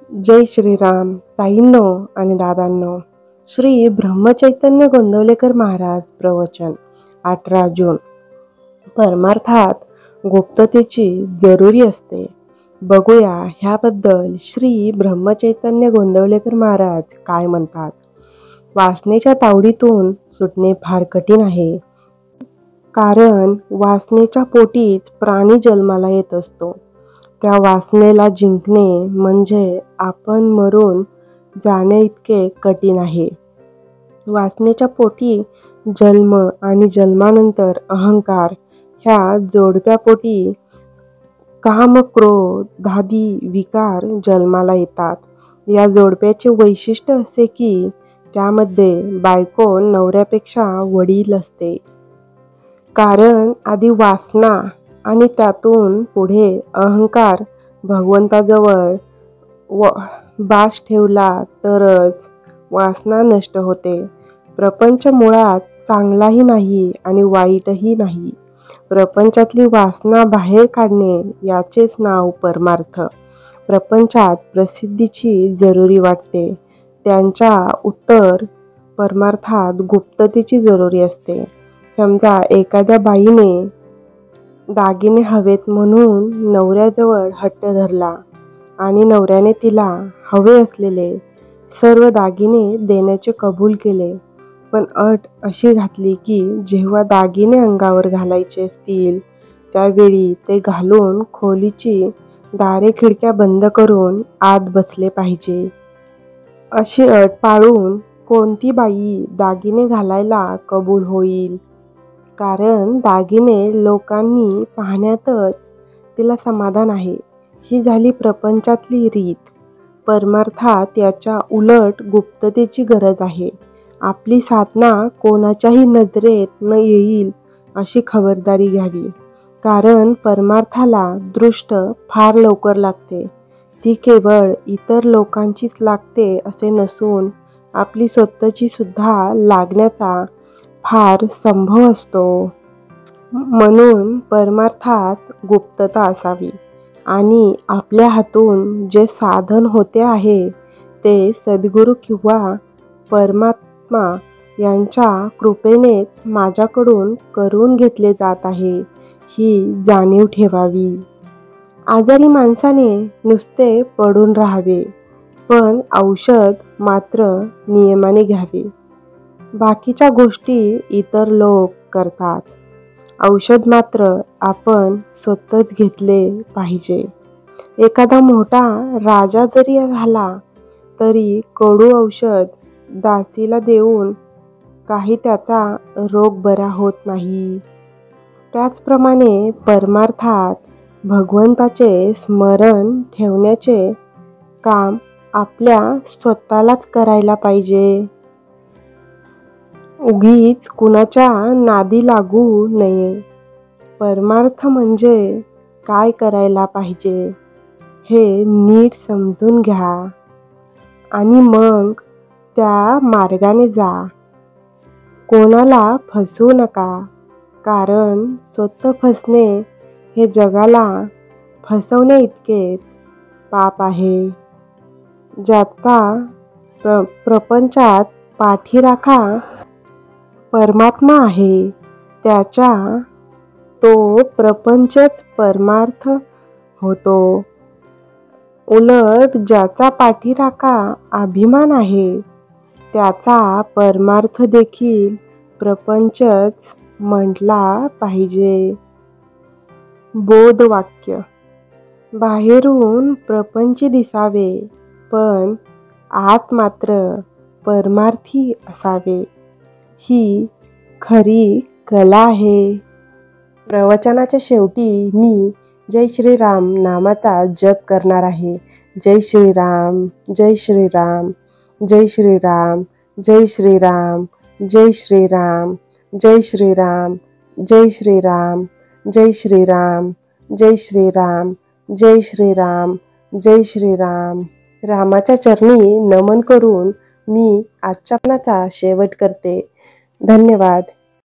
जय श्रीराम ताईंनो आणि दादांनो. श्री ब्रह्मचैतन्य गोंदवलेकर महाराज प्रवचन 18 जून. परमार्थात गुप्ततेची जरुरी असते. बघूया ह्याबद्दल श्री ब्रह्मचैतन्य गोंदवलेकर महाराज काय म्हणतात. वासनेच्या तावडीतून सुटणे फार कठीण आहे. कारण वासनेच्या पोटीच प्राणी जन्माला येत असतो. त्या वासनेला जिंकणे म्हणजे आपण मरून जाणे इतके कठीण आहे. वासनेच्या पोटी जन्म आणि जन्मानंतर अहंकार ह्या जोडप्या पोटी काम, क्रोध आदी विकार जन्माला येतात. या जोडप्याचे वैशिष्ट्य असे की त्यामध्ये बायको नवऱ्यापेक्षा वडील असते. कारण आधी वासना आणि त्यातून पुढे अहंकार भगवंताजवळ बास ठेवला तरच वासना नष्ट होते. प्रपंच मुळात चांगलाही नाही आणि वाईटही नाही. प्रपंचातली वासना बाहेर काढणे याचेच नाव परमार्थ. प्रपंचात प्रसिद्धीची जरुरी वाटते, त्यांच्या उत्तर परमार्थात गुप्ततेची जरुरी असते. समजा एखाद्या बाईने दागिने हवेत म्हणून नवऱ्याजवळ हट्ट धरला आणि नवऱ्याने तिला हवे असलेले सर्व दागिने देण्याचे कबूल केले, पण अट अशी घातली की जेव्हा दागिने अंगावर घालायचे असतील त्यावेळी ते घालून खोलीची दारे खिडक्या बंद करून आत बसले पाहिजे. अशी अट पाळून कोणती बाई दागिने घालायला कबूल होईल? कारण दागिने लोकांनी पाहण्यातच तिला समाधान आहे. ही झाली प्रपंचातली रीत. परमार्थात याच्या उलट गुप्ततेची गरज आहे. आपली साधना कोणाच्याही नजरेत न येईल अशी खबरदारी घ्यावी. कारण परमार्थाला दृष्ट फार लवकर लागते. ती केवळ इतर लोकांचीच लागते असे नसून आपली स्वतःची सुद्धा लागण्याचा फार संभव असतो. म्हणून परमार्थात गुप्तता असावी आणि आपल्या हातून जे साधन होते आहे ते सद्गुरू किंवा परमात्मा यांच्या कृपेनेच माझ्याकडून करून घेतले जात आहे ही जाणीव ठेवावी. आजारी माणसाने नुसते पडून राहावे, पण औषध मात्र नियमाने घ्यावे. बाकीच्या गोष्टी इतर लोक करतात, औषध मात्र आपण स्वतःच घेतले पाहिजे. एखादा मोठा राजा जरी झाला तरी कडू औषध दासीला देऊन काही त्याचा रोग बरा होत नाही. त्याचप्रमाणे परमार्थात भगवंताचे स्मरण ठेवण्याचे काम आपल्या स्वतःलाच करायला पाहिजे. उगीच कुणाच्या नादी लागू नये. परमार्थ म्हणजे काय करायला पाहिजे हे नीट समजून घ्या आणि मग त्या मार्गाने जा. कोणाला फसवू नका, कारण स्वतः फसणे हे जगाला फसवण्या इतकेच पाप आहे. ज्याचा प्रपंचात पाठीराखा परमात्मा आहे त्याच्या तो प्रपंचच परमार्थ होतो. उलट ज्याचा पाठीराखा अभिमान आहे त्याचा परमार्थ देखील प्रपंचच म्हटला पाहिजे. बोधवाक्य. बाहेरून प्रपंच दिसावे पण आत मात्र परमार्थी असावे ही खरी कला आहे. प्रवचनाच्या शेवटी मी जय श्रीराम नामाचा जप करणार आहे. जय श्रीराम, जय श्रीराम, जय श्रीराम, जय श्रीराम, जय श्रीराम, जय श्रीराम, जय श्रीराम, जय श्रीराम, जय श्रीराम, जय श्रीराम, जय श्रीराम. रामाच्या चरणी नमन करून मी आजच्या पानाचा शेवट करते. धन्यवाद.